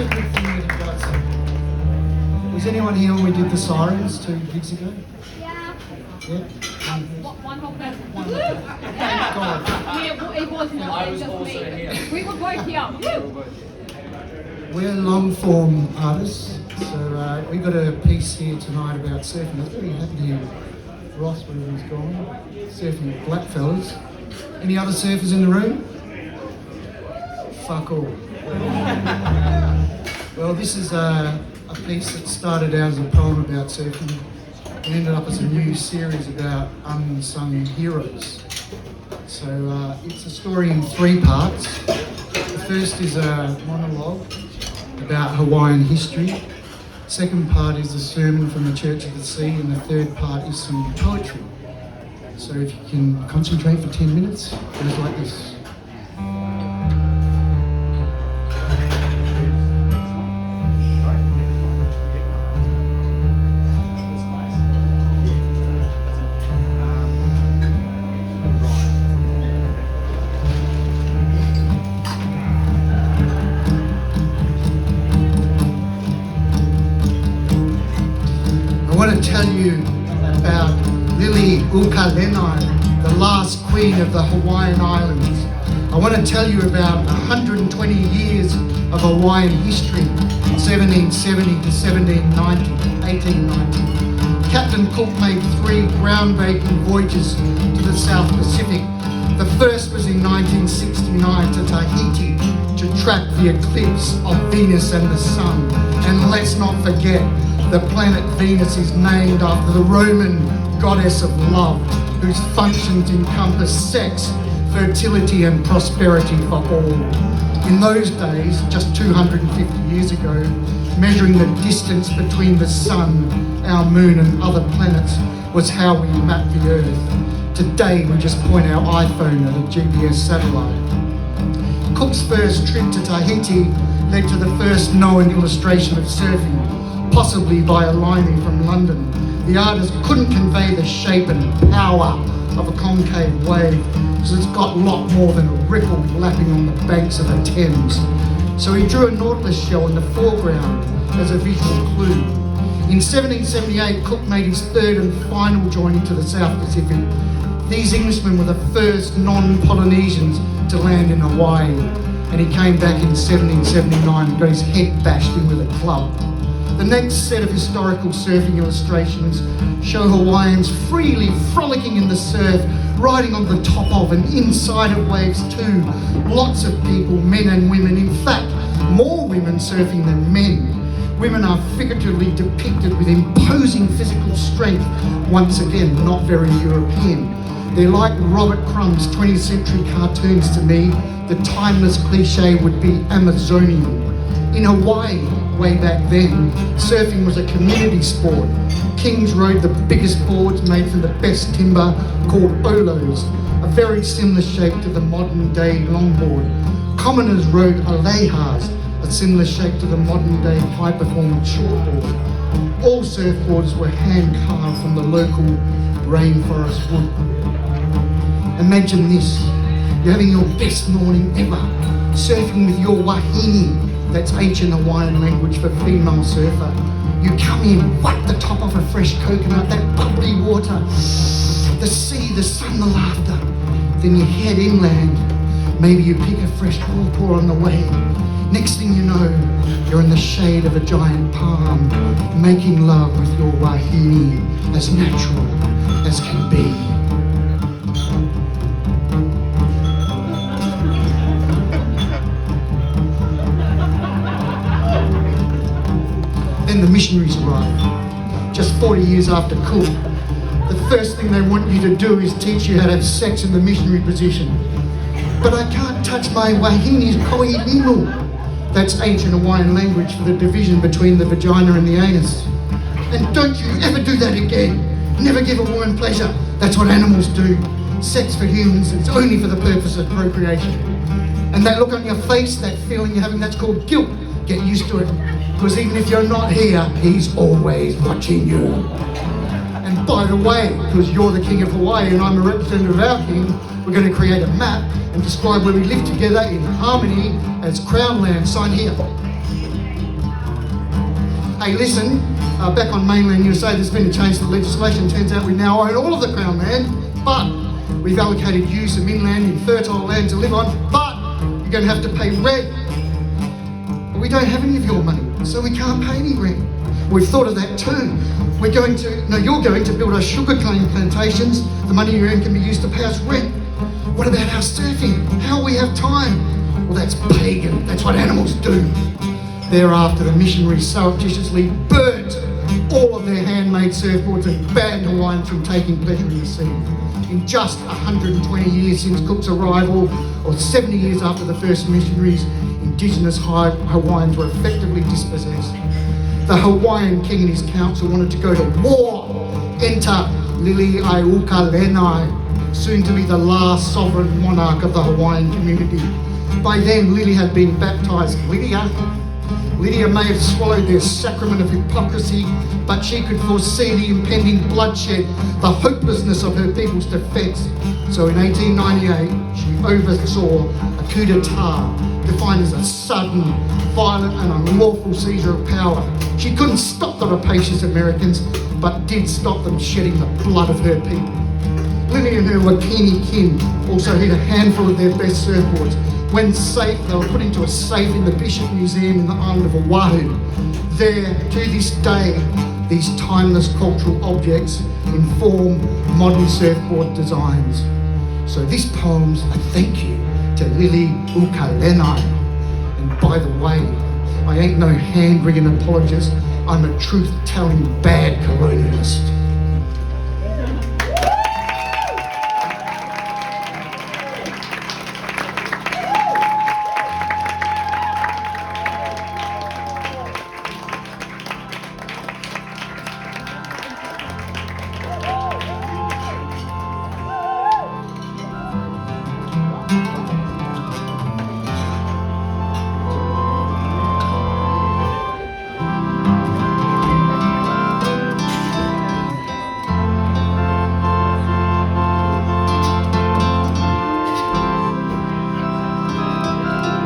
a good thing that he does. Was anyone here when we did the sirens 2 gigs ago? Yeah. Yeah? One whole person. One God. It wasn't just me. We were both here. We're long form artists, so we got a piece here tonight about surfing. I was very happy to hear Ross, wherever he's gone, surfing with black fellas. Any other surfers in the room? Fuck all. Well, this is a piece that started out as a poem about surfing and ended up as a new series about unsung heroes. So it's a story in 3 parts. The first is a monologue about Hawaiian history. Second part is a sermon from the Church of the Sea, and the third part is some poetry. So if you can concentrate for 10 minutes, it goes like this. I want to tell you about Lili Ukalenai, the last queen of the Hawaiian Islands. I want to tell you about 120 years of Hawaiian history, 1770 to 1790, 1890. Captain Cook made 3 groundbreaking voyages to the South Pacific. The first was in 1969 to Tahiti to track the eclipse of Venus and the Sun. And let's not forget, the planet Venus is named after the Roman goddess of love, whose functions encompass sex, fertility and prosperity for all. In those days, just 250 years ago, measuring the distance between the Sun, our Moon and other planets was how we mapped the Earth. Today, we just point our iPhone at a GPS satellite. Cook's first trip to Tahiti led to the first known illustration of surfing, possibly by a lining from London. The artist couldn't convey the shape and power of a concave wave, so it's got a lot more than a ripple lapping on the banks of the Thames. So he drew a nautilus shell in the foreground as a visual clue. In 1778, Cook made his 3rd and final journey to the South Pacific. These Englishmen were the first non-Polynesians to land in Hawaii, and he came back in 1779 and got his head bashed in with a club. The next set of historical surfing illustrations show Hawaiians freely frolicking in the surf, riding on the top of and inside of waves too. Lots of people, men and women, in fact, more women surfing than men. Women are figuratively depicted with imposing physical strength, once again, not very European. They're like Robert Crumb's 20th century cartoons to me. The timeless cliche would be Amazonian. In Hawaii, way back then, surfing was a community sport. Kings rode the biggest boards made from the best timber called olos, a very similar shape to the modern day longboard. Commoners rode alehas, a similar shape to the modern day high performance shortboard. All surfboards were hand carved from the local rainforest wood. Imagine this, you're having your best morning ever, surfing with your wahine. That's ancient Hawaiian language for female surfer. You come in, whack the top off a fresh coconut, that bubbly water, the sea, the sun, the laughter. Then you head inland. Maybe you pick a fresh pawpaw on the way. Next thing you know, you're in the shade of a giant palm, making love with your wahine, as natural as can be. Then the missionaries arrived, just 40 years after Cook. The first thing they want you to do is teach you how to have sex in the missionary position. But I can't touch my wahine's koihimu. That's ancient Hawaiian language for the division between the vagina and the anus. And don't you ever do that again. Never give a woman pleasure. That's what animals do. Sex for humans, it's only for the purpose of procreation. And that look on your face, that feeling you're having, that's called guilt. Get used to it. Because even if you're not here, he's always watching you. And by the way, because you're the king of Hawaii and I'm a representative of our king, we're going to create a map and describe where we live together in harmony as Crown land. Sign here. Hey, listen, back on mainland USA, there's been a change to the legislation. Turns out we now own all of the Crown land, but we've allocated you some inland and fertile land to live on, but you're going to have to pay rent. But we don't have any of your money, so we can't pay any rent. We've thought of that too. You're going to build our sugarcane plantations. The money you earn can be used to pay us rent. What about our surfing? How will we have time? Well, that's pagan. That's what animals do. Thereafter, the missionaries surreptitiously burnt all of their handmade surfboards and banned Hawaiians from taking pleasure in the sea. In just 120 years since Cook's arrival, or 70 years after the first missionaries, Indigenous Hawaiians were effectively dispossessed. The Hawaiian king and his council wanted to go to war. Enter Liliuokalani, soon to be the last sovereign monarch of the Hawaiian community. By then, Lily had been baptized Lydia. Lydia may have swallowed their sacrament of hypocrisy, but she could foresee the impending bloodshed, the hopelessness of her people's defence. So in 1898, she oversaw a coup d'etat, defined as a sudden, violent and unlawful seizure of power. She couldn't stop the rapacious Americans, but did stop them shedding the blood of her people. Lily and her Wakini kin also hid a handful of their best surfboards. When safe, they were put into a safe in the Bishop Museum in the island of Oahu. There, to this day, these timeless cultural objects inform modern surfboard designs. So this poem's a thank you to Liliuokalani. And by the way, I ain't no hand-wringing apologist, I'm a truth-telling bad colonialist.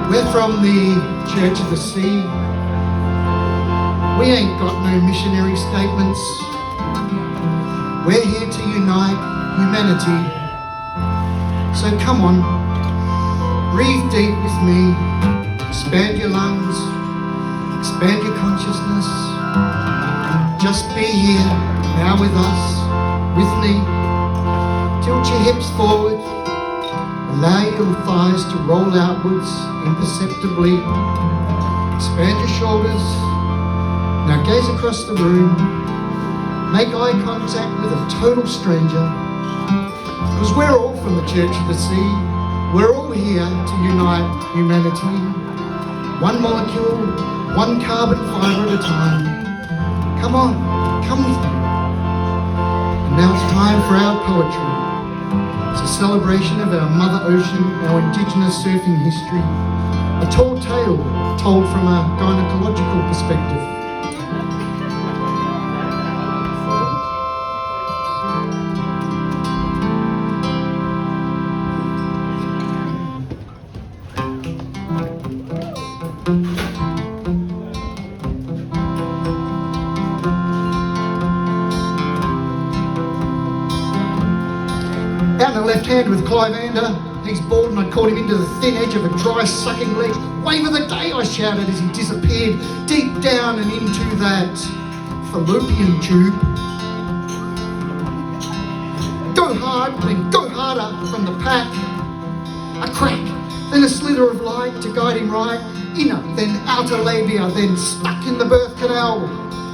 We're from the Church of the Sea. We ain't got no missionary statements. We're here to unite humanity. So come on, breathe deep with me, expand your lungs, expand your consciousness. Just be here, now with us, with me. Tilt your hips forward. Allow your thighs to roll outwards imperceptibly. Expand your shoulders. Now gaze across the room. Make eye contact with a total stranger. Because we're all from the Church of the Sea. We're all here to unite humanity. One molecule, one carbon fibre at a time. Come on, come with me. And now it's time for our poetry. It's a celebration of our Mother Ocean, our Indigenous surfing history. A tall tale told from a gynecological perspective. Out in the left hand with Clive Ander. He's bald and I caught him into the thin edge of a dry sucking leg. Wave of the day, I shouted as he disappeared deep down and into that fallopian tube. Go hard, then go harder from the pack. A crack, then a slither of light to guide him right. Inner, then outer labia, then stuck in the birth canal.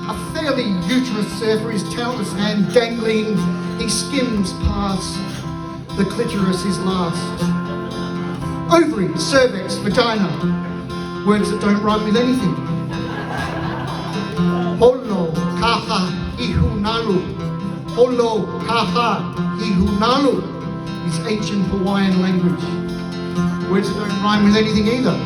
A fairly uterous surfer, his talentless hand dangling. He skims past. The clitoris is last. Ovary, cervix, vagina. Words that don't rhyme with anything. Holo, kaha, ihunalu. Holo, kaha, ihunalu is ancient Hawaiian language. Words that don't rhyme with anything either.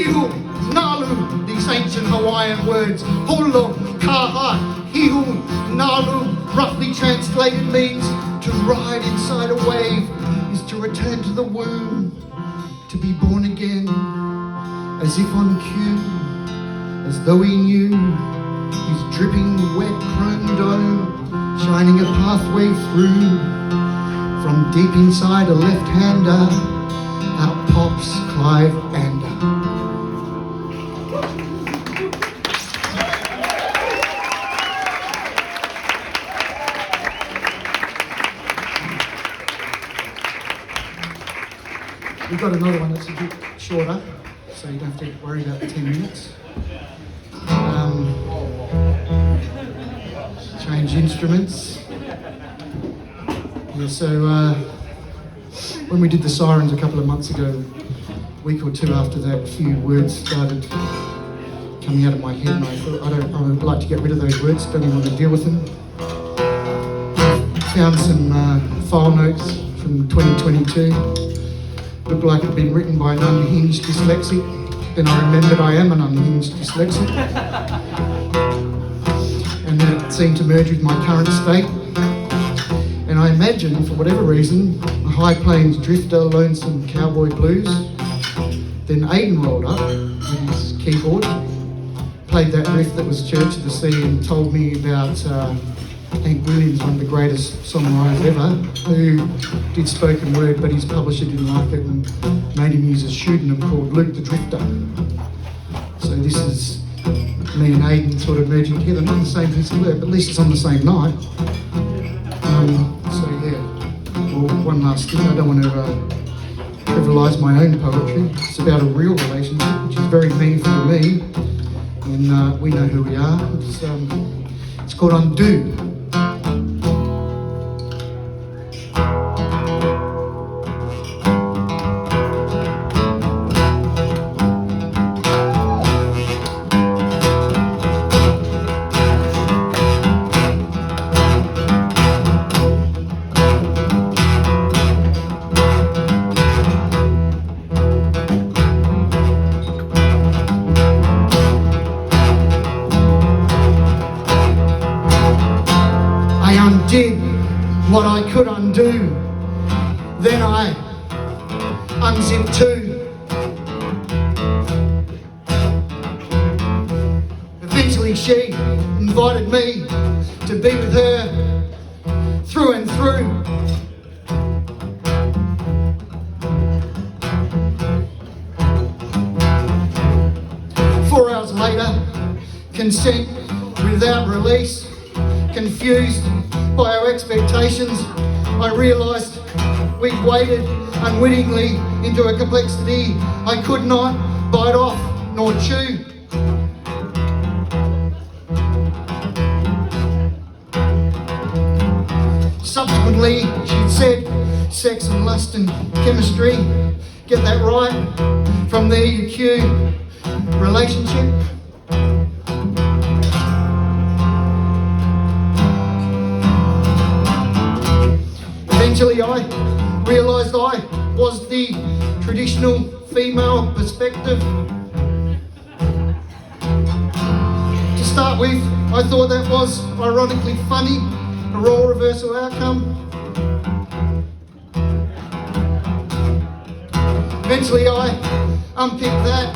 hihu, nalu, these ancient Hawaiian words, holo, kaha, hihu, nalu, roughly translated means to ride inside a wave is to return to the womb, to be born again, as if on cue, as though he knew his dripping wet chrome dome, shining a pathway through, from deep inside a left-hander, out pops Clive Ander. We've got another one that's a bit shorter, so you don't have to worry about the 10 minutes. Change instruments. Yeah, so when we did the Sirens a couple of months ago, a week or two after that, a few words started coming out of my head, and I thought, I would like to get rid of those words, don't even want to deal with them. Found some file notes from 2022. Looked like it had been written by an unhinged dyslexic. Then I remembered I am an unhinged dyslexic. And then it seemed to merge with my current state. And I imagined, for whatever reason, a High Plains drifter, lonesome cowboy blues. Then Aidan rolled up with his keyboard, played that riff that was Church of the Sea, and told me about Hank Williams, one of the greatest songwriters ever, who did spoken word, but his publisher didn't like it and made him use a pseudonym called Luke the Drifter. So this is me and Aidan sort of merging together, not the same piece of work, but at least it's on the same night. So yeah, well, one last thing, I don't want to trivialise my own poetry. It's about a real relationship, which is very meaningful to me, and we know who we are. It's called Undo. Did what I could undo, then I unzipped too. Eventually she invited me to be with her through and through. Four hours later, consent without release, confused by our expectations, I realised we'd waded unwittingly into a complexity I could not bite off nor chew. Subsequently, she'd said, sex and lust and chemistry, get that right, from there you cue relationship. Eventually I realised I was the traditional female perspective. To start with, I thought that was ironically funny, a role reversal outcome. Eventually I unpicked that,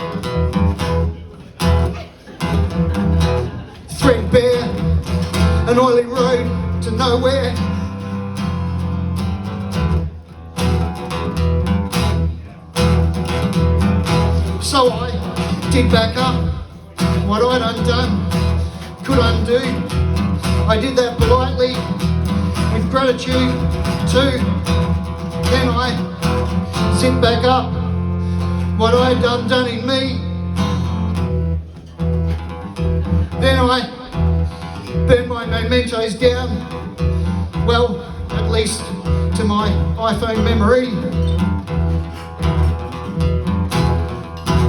threadbare, an oily road to nowhere. So I did back up what I'd undone, could undo. I did that politely, with gratitude too. Then I zipped back up what I'd done in me. Then I burned my mementos down, well, at least to my iPhone memory.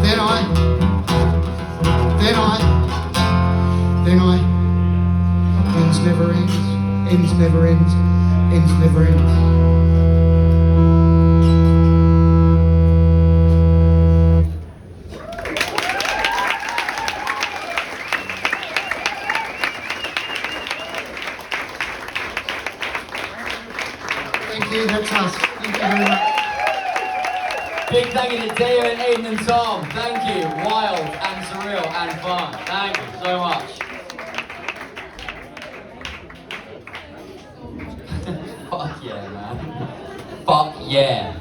Then I, ends never ends, ends never ends, ends never ends. you, that's us. Thank you very much. Big thank you to Deo and Aiden and Tom. Thank you. Wild and surreal and fun. Thank you so much. Fuck yeah, man. Fuck yeah.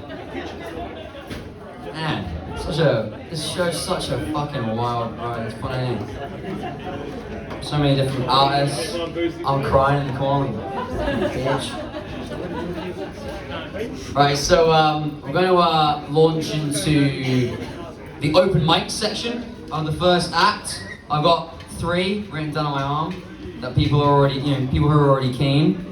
Man, this show's such a fucking wild ride. It's funny. So many different artists. I'm crying in the corner. Bitch. Right, so we're going to launch into the open mic section of the first act. I've got 3 written down on my arm that people are already, people who are already keen.